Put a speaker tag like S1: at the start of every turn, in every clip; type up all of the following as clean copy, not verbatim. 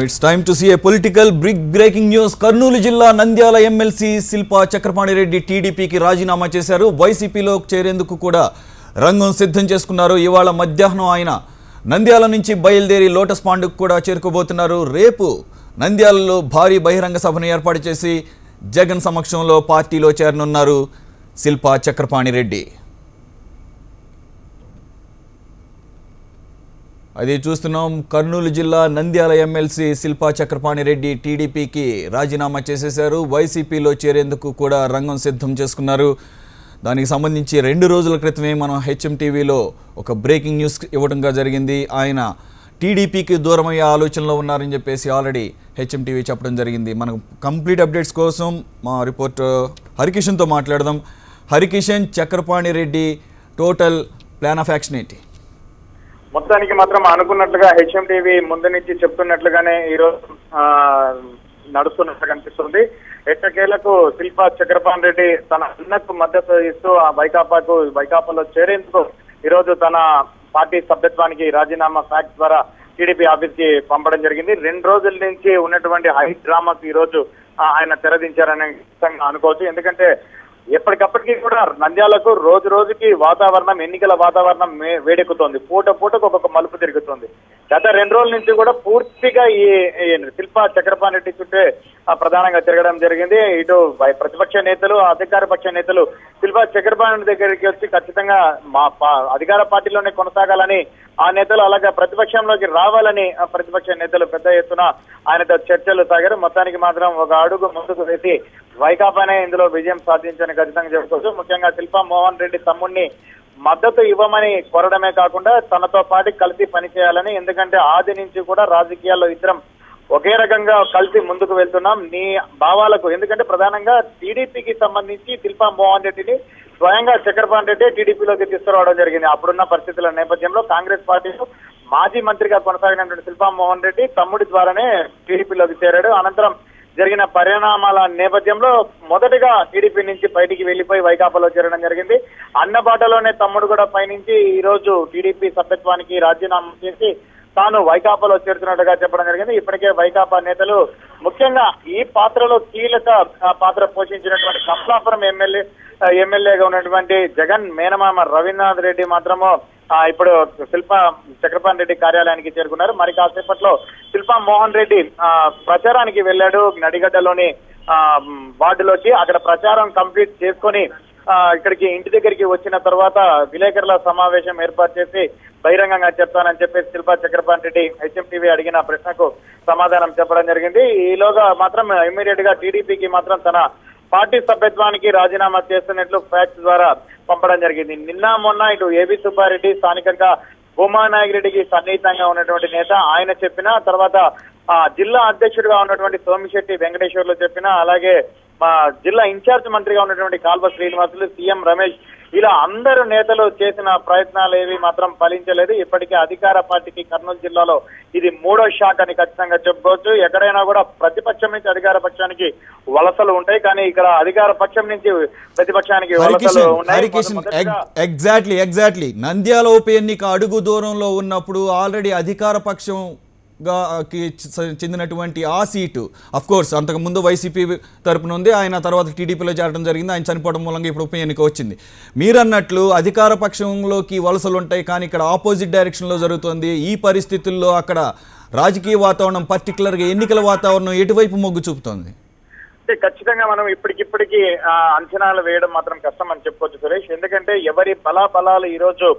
S1: It's time to see a political breaking news. Karnool Jilla Nandyala MLC Silpa Chakrapani Reddy TDP ki rajinama chesaru. YCP lo cherenduku kuda rangam siddham cheskunnaru. Ivala madhyahna ayina Nandyala nunchi bayilderi Lotus Pond ku kuda cherukobotunnaru. Repu Nandyalalo bhari bahiranga sabhanu ఏర్పాటు చేసి జగన్ సమక్షంలో పార్టీలో చేరనున్నారు శిల్పా చక్రపాణి రెడ్డి. అది చూస్తున్నాం. కర్నూలు జిల్లా Nandyal MLC Shilpa Chakrapani Reddy టీడీపీకి రాజీనామా చేసేశారు. వైసీపీలో చేరేందుకు కూడా రంగం సిద్ధం చేసుకున్నారు. దానికి సంబంధించి 2 రోజుల క్రితమే మనం హెచ్ఎం టీవీలో ఒక బ్రేకింగ్ న్యూస్ ఇవ్వడంగా జరిగింది. ఆయన టీడీపీకి దూరమయ్యే ఆలోచనలో ఉన్నారని చెప్పేసి ఆల్రెడీ హెచ్ఎం టీవీ చెప్పడం జరిగింది. మనం కంప్లీట్ అప్డేట్స్ కోసం మా రిపోర్టర్ హరికిషన్తో మాట్లాడదాం. Harikishan, Chakrapani Reddy total plan of action ఏంటి?
S2: మొత్తానికి మాత్రం అనుకున్నట్లుగా హెచ్ఎం టీవీ ముందు నుంచి చెప్తున్నట్లుగానే ఈరోజు నడుస్తున్నట్లు కనిపిస్తుంది. ఎట్టకేలకు శిల్పా చక్రపాణి రెడ్డి తన అన్నకు మద్దతు ఇస్తూ ఆ వైకాపాలో చేరేందుకు ఈరోజు తన పార్టీ సభ్యత్వానికి రాజీనామా ఫ్యాక్స్ ద్వారా టీడీపీ ఆఫీస్ కి పంపడం జరిగింది. 2 రోజుల నుంచి ఉన్నటువంటి హై డ్రామాకు ఈ రోజు ఆయన తెరదించారని అనుకోవచ్చు. ఎందుకంటే ఎప్పటికప్పటికీ కూడా నంద్యాలకు రోజు రోజుకి వాతావరణం, ఎన్నికల వాతావరణం వేడెక్కుతోంది. పూటకు ఒక్కొక్క మలుపు తిరుగుతుంది. గత 2 రోజుల నుంచి కూడా పూర్తిగా ఈ శిల్పా చక్రపాణి రెడ్డి చుట్టే ప్రధానంగా తిరగడం జరిగింది. ఇటు ప్రతిపక్ష నేతలు, అధికార పక్ష నేతలు శిల్పా చక్రపాణి దగ్గరికి వచ్చి ఖచ్చితంగా మా అధికార పార్టీలోనే కొనసాగాలని ఆ నేతలు, అలాగే ప్రతిపక్షంలోకి రావాలని ప్రతిపక్ష నేతలు పెద్ద ఎత్తున ఆయనతో చర్చలు సాగారు. మొత్తానికి మాత్రం ఒక అడుగు ముందుకు వేసి వైకాపానే ఇందులో విజయం సాధించని ఖచ్చితంగా చెప్పుకోవచ్చు. ముఖ్యంగా శిల్పా మోహన్ రెడ్డి తమ్ముడిని మద్దతు ఇవ్వమని కోరడమే కాకుండా తనతో పాటు కలిసి పనిచేయాలని, ఎందుకంటే ఆది నుంచి కూడా రాజకీయాల్లో ఇద్దరం ఒకే రకంగా కలిసి ముందుకు వెళ్తున్నాం నీ భావాలకు. ఎందుకంటే ప్రధానంగా టీడీపీకి సంబంధించి శిల్పా మోహన్ రెడ్డిని స్వయంగా చక్రపాణి రెడ్డి టీడీపీలోకి తీసుకురావడం జరిగింది. అప్పుడున్న పరిస్థితుల నేపథ్యంలో కాంగ్రెస్ పార్టీలో మాజీ మంత్రిగా కొనసాగినటువంటి శిల్పా మోహన్ రెడ్డి తమ్ముడి ద్వారానే టీడీపీలోకి చేరాడు. అనంతరం జరిగిన పరిణామాల నేపథ్యంలో మొదటగా టీడీపీ నుంచి బయటికి వెళ్లిపోయి వైకాపాలో చేరడం జరిగింది. అన్నబాటలోనే తమ్ముడు కూడా పయనించి ఈ రోజు టీడీపీ సభ్యత్వానికి రాజీనామా చేసి తాను వైకాపాలో చేరుతున్నట్టుగా చెప్పడం జరిగింది. ఇప్పటికే వైకాపా నేతలు ముఖ్యంగా ఈ పాత్రలో కీలక పాత్ర పోషించినటువంటి కమలాపురం ఎమ్మెల్యేగా ఉన్నటువంటి జగన్ మేనమామ రవీంద్రనాథ్ రెడ్డి మాత్రము ఇప్పుడు శిల్పా చక్రపాణి రెడ్డి కార్యాలయానికి చేరుకున్నారు. మరి కాసేపట్లో శిల్పా మోహన్ రెడ్డి ప్రచారానికి వెళ్ళాడు నడిగడ్డలోని వార్డులోకి. అక్కడ ప్రచారం కంప్లీట్ చేసుకొని ఇక్కడికి ఇంటి దగ్గరికి వచ్చిన తర్వాత విలేకరుల సమావేశం ఏర్పాటు చేసి బహిరంగంగా చెప్తానని చెప్పేసి శిల్పా చక్రపాణి రెడ్డి హెచ్ఎం టీవీ అడిగిన ప్రశ్నకు సమాధానం చెప్పడం జరిగింది. ఈలోగా మాత్రం ఇమ్మీడియట్ గా టీడీపీకి మాత్రం తన పార్టీ సభ్యత్వానికి రాజీనామా చేస్తున్నట్లు ఫ్యాక్స్ ద్వారా పంపడం జరిగింది. నిన్న మొన్న ఇటు ఏబి సుబ్బారెడ్డి, స్థానికంగా భూమానాయకరెడ్డికి సన్నిహితంగా ఉన్నటువంటి నేత ఆయన చెప్పిన తర్వాత జిల్లా అధ్యక్షుడిగా ఉన్నటువంటి సోమిశెట్టి వెంకటేశ్వర్లు చెప్పిన, అలాగే మా జిల్లా ఇన్ఛార్జ్ మంత్రిగా ఉన్నటువంటి కాల్వ శ్రీనివాసులు, సీఎం రమేష్, ఇలా అందరు నేతలు చేసిన ప్రయత్నాలు ఏవి మాత్రం ఫలించలేదు. ఇప్పటికే అధికార పార్టీకి కర్నూలు జిల్లాలో ఇది 3వ షాక్ అని ఖచ్చితంగా చెప్పుకోవచ్చు. ఎక్కడైనా కూడా ప్రతిపక్షం నుంచి అధికార పక్షానికి వలసలు ఉంటాయి, కానీ ఇక్కడ అధికార పక్షం నుంచి ప్రతిపక్షానికి వలసలు ఉన్నాయి.
S1: ఎగ్జాక్ట్లీ నంద్యాల ఉప ఎన్నిక అడుగు దూరంలో ఉన్నప్పుడు ఆల్రెడీ అధికార పక్షం చెందినటువంటి ఆ సీటు అఫ్ కోర్స్ అంతకుముందు వైసీపీ తరపున ఉంది. ఆయన తర్వాత టీడీపీలో చేరడం జరిగింది. ఆయన చనిపోవడం మూలంగా ఇప్పుడు ఉప ఎన్నిక వచ్చింది. మీరన్నట్లు అధికార పక్షంలోకి వలసలు ఉంటాయి, కానీ ఇక్కడ ఆపోజిట్ డైరెక్షన్లో జరుగుతుంది. ఈ పరిస్థితుల్లో అక్కడ రాజకీయ వాతావరణం, పర్టికులర్గా ఎన్నికల వాతావరణం ఎటువైపు మొగ్గు చూపుతోంది?
S2: ఖచ్చితంగా మనం ఇప్పటికిప్పటికీ అంచనాలు వేయడం మాత్రం కష్టం అని చెప్పుకోవచ్చు సురేష్. ఎందుకంటే ఎవరి బలాబలాలు ఈ రోజు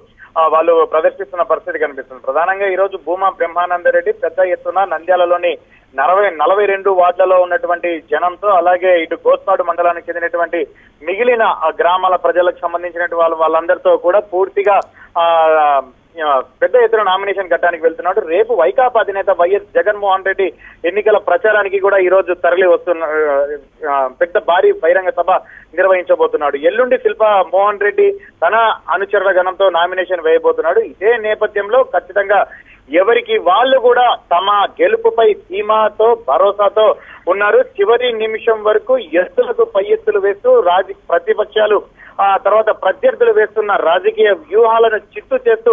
S2: వాళ్ళు ప్రదర్శిస్తున్న పరిస్థితి కనిపిస్తుంది. ప్రధానంగా ఈ రోజు భూమా బ్రహ్మానందరెడ్డి పెద్ద ఎత్తున నంద్యాలలోని 42 వార్డులలో ఉన్నటువంటి జనంతో, అలాగే ఇటు గోస్పాడు మండలానికి చెందినటువంటి మిగిలిన గ్రామాల ప్రజలకు సంబంధించినటువంటి వాళ్ళందరితో కూడా పూర్తిగా పెద్ద ఎత్తున నామినేషన్ ఘట్టానికి వెళ్తున్నాడు. రేపు వైకాపా అధినేత వైఎస్ జగన్మోహన్ రెడ్డి ఎన్నికల ప్రచారానికి కూడా ఈ రోజు తరలి పెద్ద భారీ బహిరంగ సభ నిర్వహించబోతున్నాడు. ఎల్లుండి శిల్పా మోహన్ రెడ్డి తన అనుచరుల గణంతో నామినేషన్ వేయబోతున్నాడు. ఇదే నేపథ్యంలో ఖచ్చితంగా ఎవరికి వాళ్ళు కూడా తమ గెలుపుపై ధీమాతో, భరోసాతో ఉన్నారు. చివరి నిమిషం వరకు ఎత్తులకు పై ఎత్తులు వేస్తూ ప్రతిపక్షాలు తర్వాత ప్రత్యర్థులు వేస్తున్న రాజకీయ వ్యూహాలను చిత్తు చేస్తూ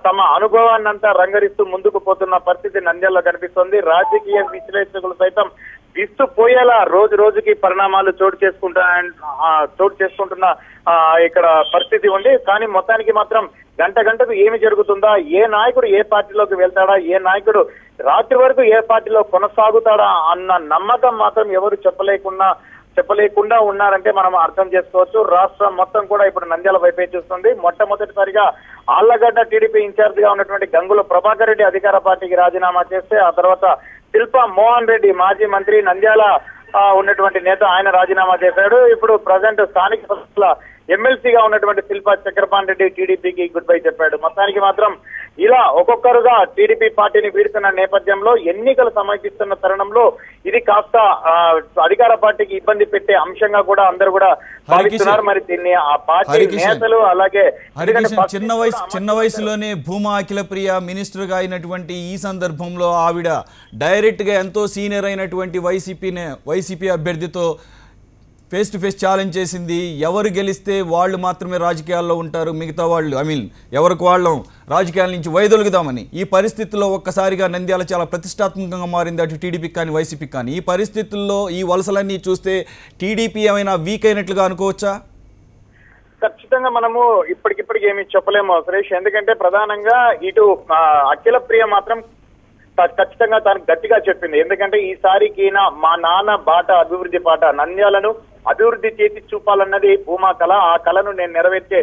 S2: తమ అనుభవాన్నంతా రంగరిస్తూ ముందుకు పోతున్న పరిస్థితి నంద్యాలలో కనిపిస్తోంది. రాజకీయ విశ్లేషకులు సైతం విస్తుపోయేలా రోజు రోజుకి పరిణామాలు చోటు చేసుకుంటున్న ఇక్కడ పరిస్థితి ఉంది. కానీ మొత్తానికి మాత్రం గంటకు ఏమి జరుగుతుందా, ఏ నాయకుడు ఏ పార్టీలోకి వెళ్తాడా, ఏ నాయకుడు రాత్రి వరకు ఏ పార్టీలో కొనసాగుతాడా అన్న నమ్మకం మాత్రం ఎవరు చెప్పలేకుండా ఉన్నారంటే మనం అర్థం చేసుకోవచ్చు. రాష్ట్రం మొత్తం కూడా ఇప్పుడు నంద్యాల వైపే చూస్తుంది. మొట్టమొదటిసారిగా ఆళ్లగడ్డ టీడీపీ ఇన్ఛార్జ్ గా ఉన్నటువంటి గంగుల ప్రభాకర్ రెడ్డి అధికార పార్టీకి రాజీనామా చేస్తే ఆ తర్వాత శిల్పా మోహన్ రెడ్డి మాజీ మంత్రి నంద్యాల ఉన్నటువంటి నేత ఆయన రాజీనామా చేశాడు. ఇప్పుడు ప్రజెంట్ స్థానిక సంస్థల ఎమ్మెల్సీగా ఉన్నటువంటి శిల్పా చక్రపాణి రెడ్డి టీడీపీకి గుడ్ బై చెప్పాడు. మొత్తానికి మాత్రం ఇలా ఒక్కొక్కరుగా టీడీపీ పార్టీని వీడుతున్న నేపథ్యంలో ఎన్నికలు సమీపిస్తున్న తరుణంలో ఇది కాస్త అధికార పార్టీకి ఇబ్బంది పెట్టే అంశంగా కూడా అందరూ కూడా భావిస్తున్నారు. మరి దీన్ని ఆ పార్టీ నేతలు అలాగే
S1: చిన్న వయసులోనే భూమా అఖిలప్రియ మినిస్టర్ గా అయినటువంటి ఈ సందర్భంలో ఆవిడ డైరెక్ట్ గా ఎంతో సీనియర్ అయినటువంటి వైసీపీ అభ్యర్థితో ఫేస్ టు ఫేస్ ఛాలెంజ్ చేసింది. ఎవరు గెలిస్తే వాళ్ళు మాత్రమే రాజకీయాల్లో ఉంటారు, మిగతా వాళ్ళు ఎవరికి వాళ్ళం రాజకీయాల నుంచి వైదొలుగుదామని. ఈ పరిస్థితుల్లో ఒక్కసారిగా నంద్యాల చాలా ప్రతిష్టాత్మకంగా మారింది అటు టీడీపీకి కానీ వైసీపీకి కానీ. ఈ పరిస్థితుల్లో ఈ వలసలన్నీ చూస్తే టీడీపీ ఏమైనా వీక్ అయినట్లుగా అనుకోవచ్చా?
S2: ఖచ్చితంగా మనము ఇప్పటికిప్పటికి ఏమి చెప్పలేము సురేష్. ఎందుకంటే ప్రధానంగా ఇటు అఖిల ప్రియ మాత్రం ఖచ్చితంగా తాను గట్టిగా చెప్పింది. ఎందుకంటే ఈసారికి మా నాన్న బాట అభివృద్ధి బాట, నంద్యాలను అభివృద్ధి చేసి చూపాలన్నది భూమా కళ. ఆ కళను నేను నెరవేర్చే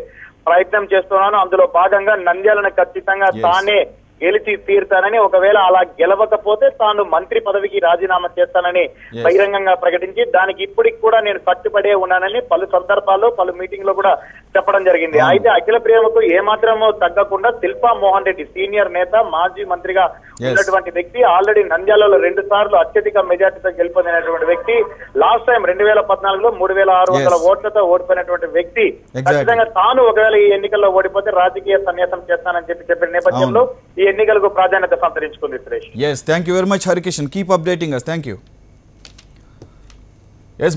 S2: ప్రయత్నం చేస్తున్నాను. అందులో భాగంగా నంద్యాలను ఖచ్చితంగా తానే గెలిచి తీరుతానని, ఒకవేళ అలా గెలవకపోతే తాను మంత్రి పదవికి రాజీనామా చేస్తానని బహిరంగంగా ప్రకటించి దానికి ఇప్పటికి కూడా నేను కట్టుబడే ఉన్నానని పలు సందర్భాల్లో పలు మీటింగ్ లో కూడా చెప్పడం జరిగింది. అయితే అఖిల ప్రియమకు ఏమాత్రమో తగ్గకుండా శిల్పా మోహన్ రెడ్డి సీనియర్ నేత, మాజీ మంత్రిగా ఉన్నటువంటి వ్యక్తి, ఆల్రెడీ నంద్యాలలో 2 సార్లు అత్యధిక మెజార్టీతో గెలుపొందినటువంటి వ్యక్తి, లాస్ట్ టైం 2014లో 3600 ఓట్లతో ఓడిపోయినటువంటి వ్యక్తి. ఖచ్చితంగా తాను ఒకవేళ ఈ ఎన్నికల్లో ఓడిపోతే రాజకీయ సన్యాసం చేస్తానని చెప్పిన నేపథ్యంలో ఈ ఎన్నికలకు ప్రాధాన్యత సంతరించుకుంది Suresh.
S1: yes, thank you very much Harikishan, keep updating us. thank you.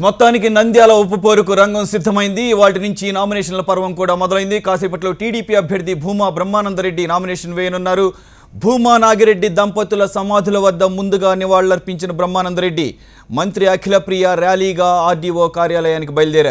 S1: మొత్తానికి నంద్యాల ఉప పోరుకు రంగం సిద్ధమైంది. వాటి నుంచి నామినేషన్ల పర్వం కూడా మొదలైంది. కాసేపట్లో టీడీపీ అభ్యర్థి భూమా బ్రహ్మానందరెడ్డి నామినేషన్ వేయనున్నారు. భూమా నాగిరెడ్డి దంపతుల సమాధుల వద్ద ముందుగా నివాళులర్పించిన బ్రహ్మానందరెడ్డి మంత్రి అఖిలప్రియ ర్యాలీగా ఆర్డీఓ కార్యాలయానికి బయలుదేరారు.